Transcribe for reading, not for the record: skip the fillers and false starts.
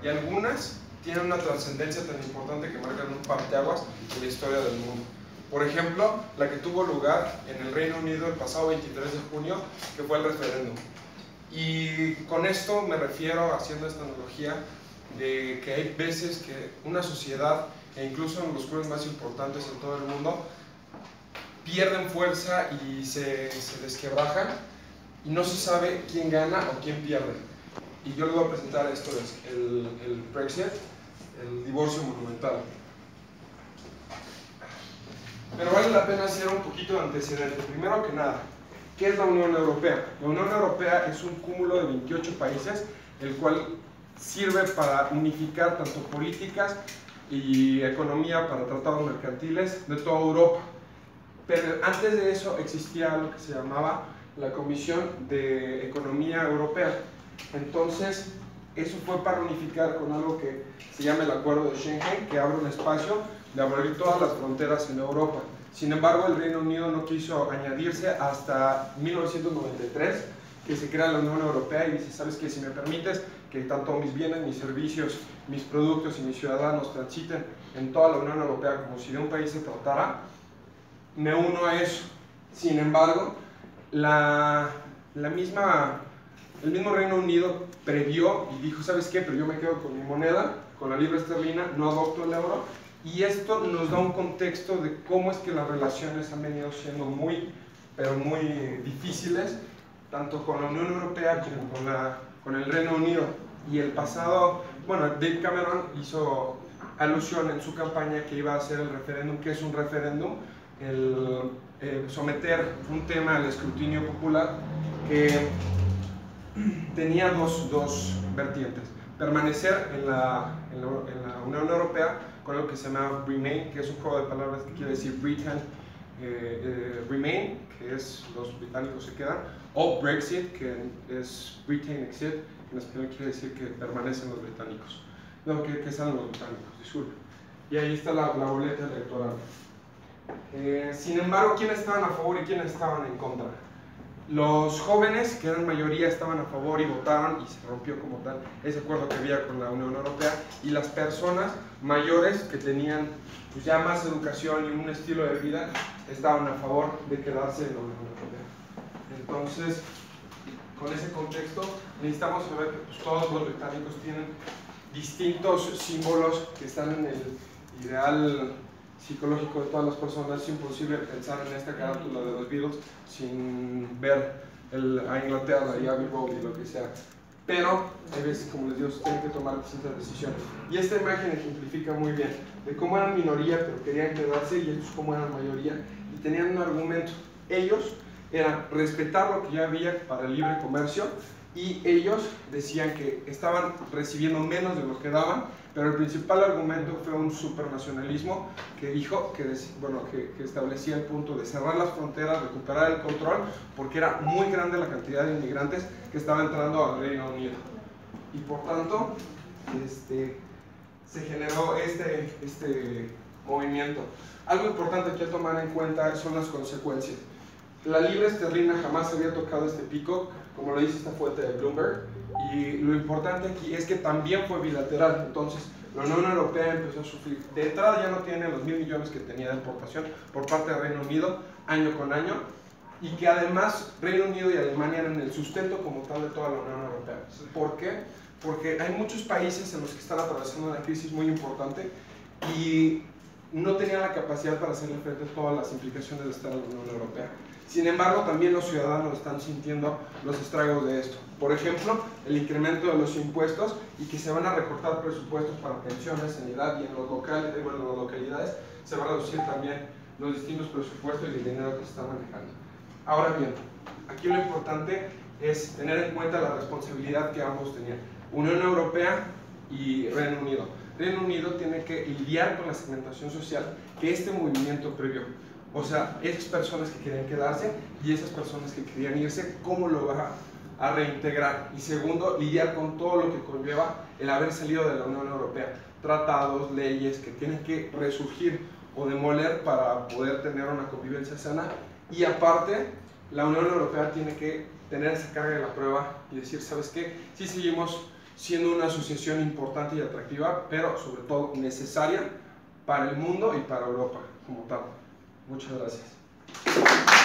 y algunas tienen una trascendencia tan importante que marcan un parteaguas en la historia del mundo. Por ejemplo, la que tuvo lugar en el Reino Unido el pasado 23 de junio, que fue el referéndum. Y con esto me refiero, haciendo esta analogía, de que hay veces que una sociedad, e incluso en los clubes más importantes en todo el mundo, pierden fuerza y se desquebrajan y no se sabe quién gana o quién pierde. Y yo les voy a presentar esto, el Brexit, el divorcio monumental. Pero vale la pena hacer un poquito de antecedente. Primero que nada, ¿qué es la Unión Europea? La Unión Europea es un cúmulo de 28 países, el cual sirve para unificar tanto políticas y economía para tratados mercantiles de toda Europa. Pero antes de eso existía lo que se llamaba la Comisión de Economía Europea. Entonces, eso fue para unificar con algo que se llama el Acuerdo de Schengen, que abre un espacio de abrir todas las fronteras en Europa. Sin embargo, el Reino Unido no quiso añadirse hasta 1993, que se crea la Unión Europea y dice, ¿sabes qué? Si me permites que tanto mis bienes, mis servicios, mis productos y mis ciudadanos transiten en toda la Unión Europea como si de un país se tratara, me uno a eso. Sin embargo, el mismo Reino Unido previó y dijo, ¿sabes qué? Pero yo me quedo con mi moneda, con la libra esterlina, no adopto el euro. Y esto nos da un contexto de cómo es que las relaciones han venido siendo muy, pero muy difíciles, tanto con la Unión Europea como con el Reino Unido. Y el pasado, bueno, David Cameron hizo alusión en su campaña que iba a hacer el referéndum. ¿Qué es un referéndum? Someter un tema al escrutinio popular que tenía dos vertientes: permanecer en la Unión Europea con lo que se llama Remain, que es un juego de palabras que quiere decir Britain, Remain, que es los británicos se quedan, o Brexit, que es Britain Exit, que en español quiere decir que permanecen los británicos, no, que salen los británicos, disculpe. Y ahí está la boleta electoral. Sin embargo, ¿quiénes estaban a favor y quiénes estaban en contra? Los jóvenes, que eran mayoría, estaban a favor y votaron, y se rompió como tal ese acuerdo que había con la Unión Europea, y las personas mayores que tenían pues, ya más educación y un estilo de vida estaban a favor de quedarse en la Unión Europea. Entonces, con ese contexto, necesitamos saber que pues, todos los británicos tienen distintos símbolos que están en el ideal psicológico de todas las personas. Es imposible pensar en esta carátula de los Beatles sin ver a Inglaterra y Abbey Road y lo que sea. Pero hay veces, como les digo, se tienen que tomar distintas decisiones. Y esta imagen ejemplifica muy bien de cómo eran minoría pero querían quedarse, y ellos cómo eran mayoría y tenían un argumento. Ellos eran respetar lo que ya había para el libre comercio, y ellos decían que estaban recibiendo menos de lo que daban, pero el principal argumento fue un supernacionalismo que dijo que establecía el punto de cerrar las fronteras, recuperar el control, porque era muy grande la cantidad de inmigrantes que estaba entrando al Reino Unido. Y por tanto, se generó este movimiento. Algo importante que hay que tomar en cuenta son las consecuencias. La libra esterlina jamás había tocado este pico, como lo dice esta fuente de Bloomberg, y lo importante aquí es que también fue bilateral. Entonces la Unión Europea empezó a sufrir. De entrada ya no tiene los 1.000 millones que tenía de importación por parte del Reino Unido año con año, y que además Reino Unido y Alemania eran el sustento como tal de toda la Unión Europea. ¿Por qué? Porque hay muchos países en los que están atravesando una crisis muy importante y no tenían la capacidad para hacerle frente a todas las implicaciones de estar en la Unión Europea. Sin embargo, también los ciudadanos están sintiendo los estragos de esto. Por ejemplo, el incremento de los impuestos, y que se van a recortar presupuestos para pensiones, sanidad, y en las localidades se va a reducir también los distintos presupuestos y el dinero que se está manejando. Ahora bien, aquí lo importante es tener en cuenta la responsabilidad que ambos tenían, Unión Europea y Reino Unido. Reino Unido tiene que lidiar con la segmentación social que este movimiento previó. O sea, esas personas que querían quedarse y esas personas que querían irse, ¿cómo lo va a reintegrar? Y segundo, lidiar con todo lo que conlleva el haber salido de la Unión Europea. Tratados, leyes que tienen que resurgir o demoler para poder tener una convivencia sana. Y aparte, la Unión Europea tiene que tener esa carga de la prueba y decir, ¿sabes qué? Si seguimos siendo una asociación importante y atractiva, pero sobre todo necesaria para el mundo y para Europa como tal. Muchas gracias.